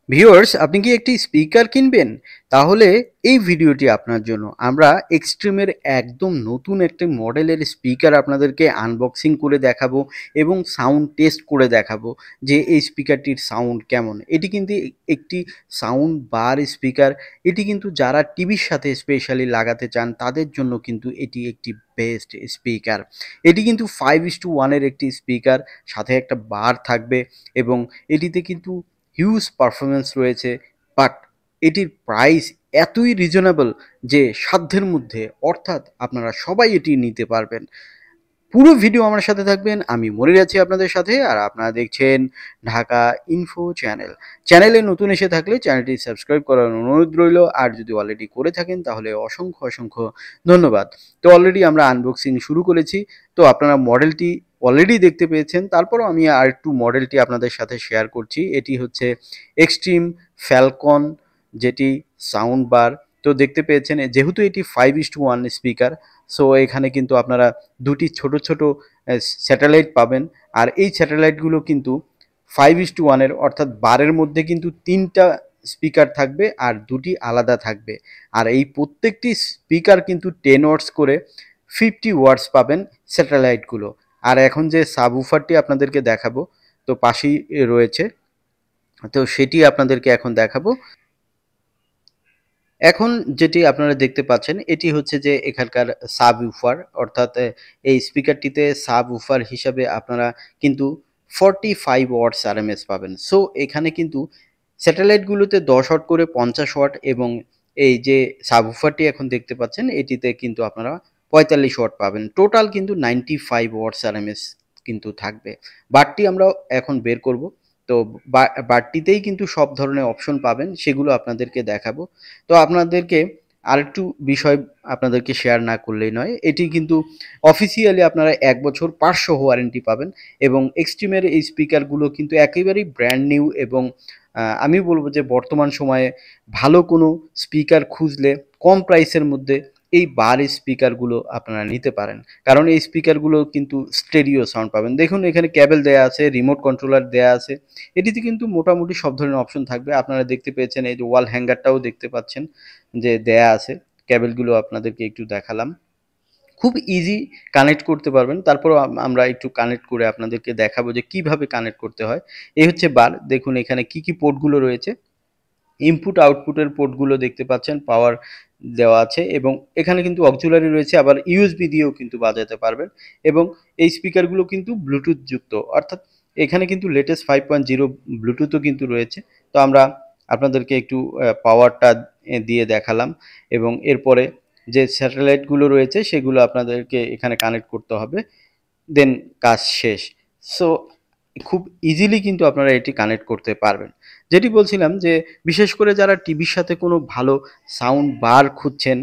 Viewers, আপনি কি একটি স্পিকার কিনবেন? তাহলে এই ভিডিওটি আপনার জন্য। আমরা এক্সট্রিমের একদম নতুন একটি মডেলের স্পিকার আপনাদেরকে আনবক্সিং করে দেখাবো এবং সাউন্ড টেস্ট করে দেখাবো যে এই স্পিকারটির সাউন্ড কেমন। এটি কিন্তু একটি সাউন্ড বার স্পিকার। এটি কিন্তু যারা টিভির সাথে স্পেশালি লাগাতে চান তাদের জন্য কিন্তু এটি একটি বেস্ট স্পিকার। এটি কিন্তু 5:1 এর একটি স্পিকার, সাথে একটা বার থাকবে এবং এটিতে কিন্তু হিউজ পারফরমেন্স রয়েছে। বাট এটির প্রাইস এতই রিজনেবল যে সাধ্যের মধ্যে, অর্থাৎ আপনারা সবাই এটি নিতে পারবেন। পুরো ভিডিও আমার সাথে থাকবেন, আমি মনির আছি আপনাদের সাথে, আর আপনারা দেখছেন ঢাকা ইনফো চ্যানেল। চ্যানেলে নতুন এসে থাকলে চ্যানেলটি সাবস্ক্রাইব করার অনুরোধ রইল, আর যদি অলরেডি করে থাকেন তাহলে অসংখ্য অসংখ্য ধন্যবাদ। তো অলরেডি আমরা আনবক্সিং শুরু করেছি, তো আপনারা মডেলটি অলরেডি দেখতে পেয়েছেন। তারপরও আমি আর একটু মডেলটি আপনাদের সাথে শেয়ার করছি। এটি হচ্ছে এক্সট্রিম ফ্যালকন, যেটি সাউন্ড বার। তো দেখতে পেয়েছেন, যেহেতু এটি 5:1 স্পিকার, সো এখানে কিন্তু আপনারা দুটি ছোট ছোট স্যাটেলাইট পাবেন। আর এই স্যাটেলাইটগুলো কিন্তু 5:1 এর, অর্থাৎ বারের মধ্যে কিন্তু তিনটা স্পিকার থাকবে আর দুটি আলাদা থাকবে। আর এই প্রত্যেকটি স্পিকার কিন্তু 10 ওয়াটস করে 50 ওয়াটস পাবেন স্যাটেলাইটগুলো। আর এখন যে সাবউফারটি আপনাদেরকে দেখাবো, তো পাশেই রয়েছে, তো সেটি আপনাদেরকে এখন দেখাবো। এখন যেটি আপনারা দেখতে পাচ্ছেন, এটি হচ্ছে যে এখানকার সাবউফার, অর্থাৎ এই স্পিকারটিতে সাবউফার হিসাবে আপনারা কিন্তু 45 ওয়াটস আরএমএস পাবেন। সো এখানে কিন্তু স্যাটেলাইটগুলোতে 10 ওয়াট করে 50 ওয়াট, এবং এই যে সাবউফারটি এখন দেখতে পাচ্ছেন এটিতে কিন্তু আপনারা 45 ওয়াট পাবেন। টোটাল কিন্তু 95 ওয়াটস আরএমএস কিন্তু থাকবে। বারটি আমরা এখন বের করব। তো বারটিতেই কিন্তু সব ধরনের অপশন পাবেন, সেগুলো আপনাদেরকে দেখাবো। তো আপনাদেরকে আরেকটু বিষয় আপনাদেরকে শেয়ার না করলেই নয়, এটি কিন্তু অফিসিয়ালি আপনারা 1 বছর পার্শ্ব ওয়ারেন্টি পাবেন। এবং এক্সট্রিমের এই স্পিকারগুলো কিন্তু একেবারেই ব্র্যান্ড নিউ, এবং আমি বলবো যে বর্তমান সময়ে ভালো কোনো স্পিকার খুঁজলে কম প্রাইসের মধ্যে এই বার স্পিকারগুলো আপনারা নিতে পারেন। কারণ এই স্পিকারগুলো কিন্তু স্টেরিও সাউন্ড পাবেন। দেখুন এখানে ক্যাবেল দেয়া আছে, রিমোট কন্ট্রোলার দেয়া আছে। এটিতে কিন্তু মোটামুটি সব ধরনের অপশন থাকবে। আপনারা দেখতে পেয়েছেন, এই যে ওয়াল হ্যাঙ্গারটাও দেখতে পাচ্ছেন যে দেয়া আছে। ক্যাবেলগুলো আপনাদেরকে একটু দেখালাম, খুব ইজি কানেক্ট করতে পারবেন। তারপরও আমরা একটু কানেক্ট করে আপনাদেরকে দেখাবো যে কিভাবে কানেক্ট করতে হয়। এই হচ্ছে বার। দেখুন এখানে কি কি পোর্টগুলো রয়েছে। ইনপুট আউটপুটের পোর্টগুলো দেখতে পাচ্ছেন, পাওয়ার দেওয়া আছে, এবং এখানে কিন্তু অক্সিলারি রয়েছে, আবার ইউএসবি দিয়েও কিন্তু বাজাতে পারবেন। এবং এই স্পিকারগুলো কিন্তু ব্লুটুথ যুক্ত, অর্থাৎ এখানে কিন্তু লেটেস্ট 5.0 ব্লুটুথও কিন্তু রয়েছে। তো আমরা আপনাদেরকে একটু পাওয়ারটা দিয়ে দেখালাম, এবং এরপরে যে স্যাটেলাইটগুলো রয়েছে সেগুলো আপনাদেরকে এখানে কানেক্ট করতে হবে, দেন কাজ শেষ। সো খুব ইজিলি কিন্তু আপনারা এটি কানেক্ট করতে পারবেন। যেটি বলছিলাম যে বিশেষ করে যারা টিভির সাথে কোনো ভালো সাউন্ড বার খুঁজছেন,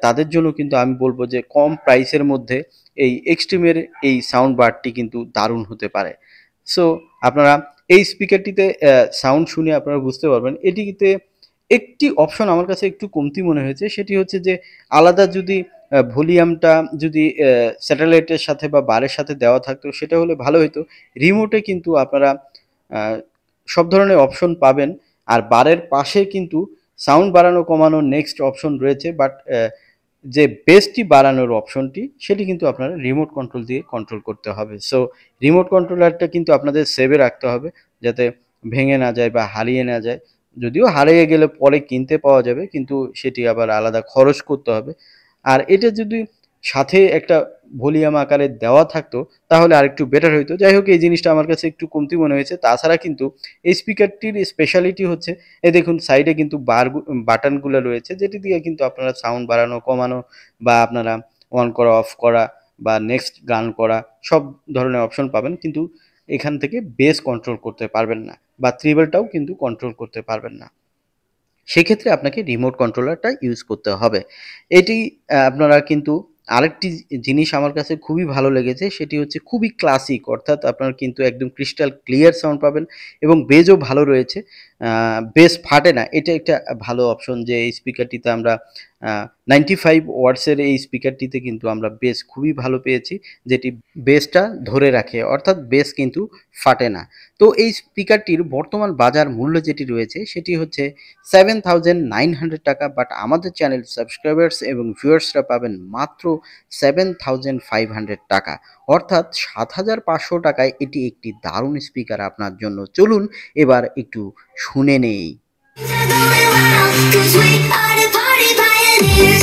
তাদের জন্য কিন্তু আমি বলব যে কম প্রাইসের মধ্যে এই এক্সট্রিমের এই সাউন্ড বারটি কিন্তু দারুণ হতে পারে। সো আপনারা এই স্পিকারটিতে সাউন্ড শুনে আপনারা বুঝতে পারবেন। এটিতে একটি অপশন আমার কাছে একটু কমতি মনে হয়েছে, সেটি হচ্ছে যে আলাদা যদি ভলিউমটা যদি স্যাটেলাইটের সাথে বা বারের সাথে দেওয়া থাকতো সেটা হলে ভালো হতো। রিমোটে কিন্তু আপনারা আহ, সব ধরনের অপশন পাবেন। আর বারের পাশে কিন্তু সাউন্ড বাড়ানো কমানো নেক্সট অপশন রয়েছে, বাট যে বেসটি বাড়ানোর অপশনটি সেটি কিন্তু আপনারা রিমোট কন্ট্রোল দিয়ে কন্ট্রোল করতে হবে। সো রিমোট কন্ট্রোলারটা কিন্তু আপনাদের সেভে রাখতে হবে, যাতে ভেঙে না যায় বা হারিয়ে না যায়। যদিও হারিয়ে গেলে পরে কিনতে পাওয়া যাবে, কিন্তু সেটি আবার আলাদা খরচ করতে হবে। আর এটা যদি সাথে একটা ভলিউম আকারে দেওয়া থাকতো তাহলে আরেকটু বেটার হইতো। যাই হোক, এই জিনিসটা আমার কাছে একটু কমতি মনে হয়েছে। তাছাড়া কিন্তু এই স্পিকারটির স্পেশালিটি হচ্ছে, এই দেখুন সাইডে কিন্তু বাটনগুলো রয়েছে, যেটি দিয়ে কিন্তু আপনারা সাউন্ড বাড়ানো কমানো বা আপনারা অন করা অফ করা বা নেক্সট গান করা সব ধরনের অপশন পাবেন। কিন্তু এখান থেকে বেস কন্ট্রোল করতে পারবেন না, বা ট্রিবলটাও কিন্তু কন্ট্রোল করতে পারবেন না। সেক্ষেত্রে আপনাকে রিমোট কন্ট্রোলারটা ইউজ করতে হবে। এটি আপনারা কিন্তু আরেকটি জিনিস আমার কাছে খুবই ভালো লেগেছে, সেটি হচ্ছে খুবই ক্লাসিক, অর্থাৎ আপনারা কিন্তু একদম ক্রিস্টাল ক্লিয়ার সাউন্ড পাবেন, এবং বেজও ভালো রয়েছে। বেস ফাটে না, এটা একটা ভালো অপশন যে এই স্পিকারটিতে আমরা 95 ওয়াটসের এই স্পিকারটিতে কিন্তু আমরা বেস খুবই ভালো পেয়েছি, যেটি বেসটা ধরে রাখে, অর্থাৎ বেস কিন্তু ফাটে না। তো এই স্পিকারটির বর্তমান বাজার মূল্য যেটি রয়েছে সেটি হচ্ছে 7,900 টাকা, বাট আমাদের চ্যানেল সাবস্ক্রাইবার্স এবং ভিউয়ার্সরা পাবেন মাত্র 7,500 টাকা, অর্থাৎ 7,500 টাকায় এটি একটি দারুণ স্পিকার আপনার জন্য। চলুন এবার একটু শুনে নেই। 'Cause we are the party pioneers.